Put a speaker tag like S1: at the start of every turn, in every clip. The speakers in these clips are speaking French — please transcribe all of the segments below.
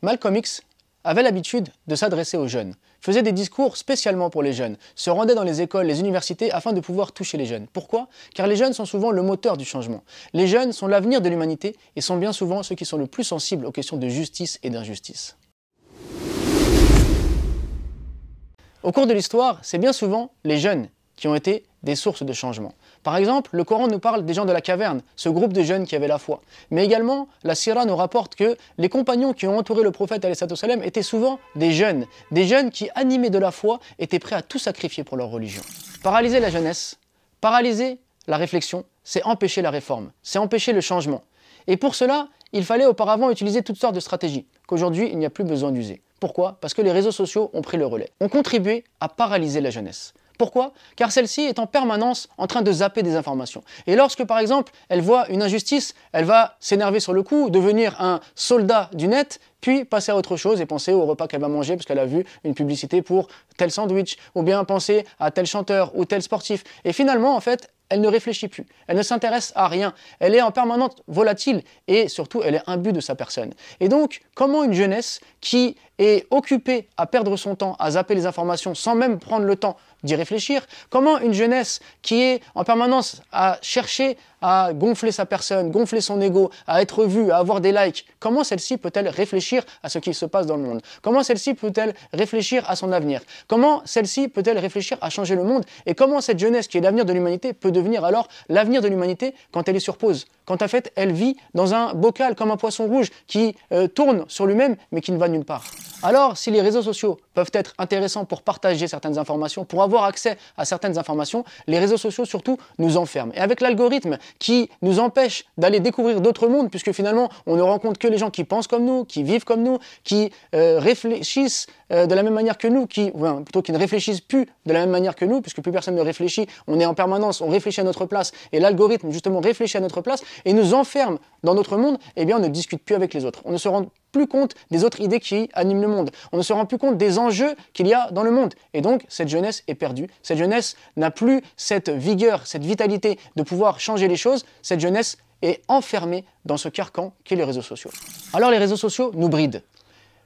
S1: Malcolm X avait l'habitude de s'adresser aux jeunes, faisait des discours spécialement pour les jeunes, se rendait dans les écoles, les universités afin de pouvoir toucher les jeunes. Pourquoi? Car les jeunes sont souvent le moteur du changement. Les jeunes sont l'avenir de l'humanité et sont bien souvent ceux qui sont le plus sensibles aux questions de justice et d'injustice. Au cours de l'histoire, c'est bien souvent les jeunes qui ont été des sources de changement. Par exemple, le Coran nous parle des gens de la caverne, ce groupe de jeunes qui avaient la foi. Mais également, la Sira nous rapporte que les compagnons qui ont entouré le prophète étaient souvent des jeunes qui, animés de la foi, étaient prêts à tout sacrifier pour leur religion. Paralyser la jeunesse, paralyser la réflexion, c'est empêcher la réforme, c'est empêcher le changement. Et pour cela, il fallait auparavant utiliser toutes sortes de stratégies, qu'aujourd'hui, il n'y a plus besoin d'user. Pourquoi? Parce que les réseaux sociaux ont pris le relais, ont contribué à paralyser la jeunesse. Pourquoi? Car celle-ci est en permanence en train de zapper des informations. Et lorsque, par exemple, elle voit une injustice, elle va s'énerver sur le coup, devenir un soldat du net, puis passer à autre chose et penser au repas qu'elle va manger parce qu'elle a vu une publicité pour tel sandwich, ou bien penser à tel chanteur ou tel sportif. Et finalement, en fait, elle ne réfléchit plus, elle ne s'intéresse à rien, elle est en permanente volatile et surtout elle est imbue de sa personne. Et donc, comment une jeunesse qui est occupée à perdre son temps, à zapper les informations sans même prendre le temps d'y réfléchir, comment une jeunesse qui est en permanence à chercher à gonfler sa personne, gonfler son ego, à être vue, à avoir des likes, comment celle-ci peut-elle réfléchir à ce qui se passe dans le monde? Comment celle-ci peut-elle réfléchir à son avenir? Comment celle-ci peut-elle réfléchir à changer le monde? Et comment cette jeunesse qui est l'avenir de l'humanité peut devenir alors l'avenir de l'humanité quand elle est sur pause? Quand en fait elle vit dans un bocal comme un poisson rouge qui tourne sur lui-même mais qui ne va nulle part. Alors si les réseaux sociaux peuvent être intéressants pour partager certaines informations, pour avoir accès à certaines informations, les réseaux sociaux surtout nous enferment. Et avec l'algorithme qui nous empêche d'aller découvrir d'autres mondes, puisque finalement on ne rencontre que les gens qui pensent comme nous, qui vivent comme nous, qui réfléchissent de la même manière que nous, qui ne réfléchissent plus de la même manière que nous, puisque plus personne ne réfléchit, on est en permanence, on réfléchit à notre place, et l'algorithme justement réfléchit à notre place, et nous enferme dans notre monde, eh bien on ne discute plus avec les autres. On ne se rend plus compte des autres idées qui animent le monde. On ne se rend plus compte des enjeux qu'il y a dans le monde. Et donc, cette jeunesse est perdue. Cette jeunesse n'a plus cette vigueur, cette vitalité de pouvoir changer les choses. Cette jeunesse est enfermée dans ce carcan qu'est les réseaux sociaux. Alors, les réseaux sociaux nous brident.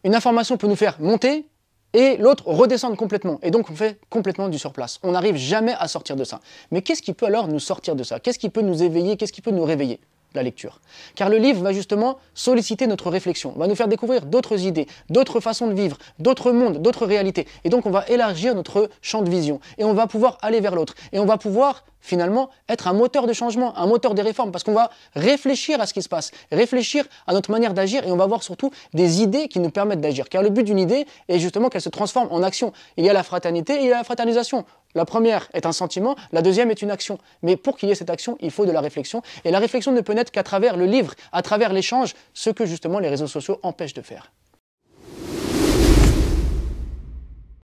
S1: Une information peut nous faire monter et l'autre redescendre complètement. Et donc, on fait complètement du surplace. On n'arrive jamais à sortir de ça. Mais qu'est-ce qui peut alors nous sortir de ça? Qu'est-ce qui peut nous éveiller? Qu'est-ce qui peut nous réveiller? La lecture. Car le livre va justement solliciter notre réflexion, va nous faire découvrir d'autres idées, d'autres façons de vivre, d'autres mondes, d'autres réalités. Et donc on va élargir notre champ de vision et on va pouvoir aller vers l'autre. Et on va pouvoir finalement être un moteur de changement, un moteur des réformes, parce qu'on va réfléchir à ce qui se passe, réfléchir à notre manière d'agir et on va avoir surtout des idées qui nous permettent d'agir. Car le but d'une idée est justement qu'elle se transforme en action. Il y a la fraternité et il y a la fraternisation. La première est un sentiment, la deuxième est une action. Mais pour qu'il y ait cette action, il faut de la réflexion. Et la réflexion ne peut naître qu'à travers le livre, à travers l'échange, ce que justement les réseaux sociaux empêchent de faire.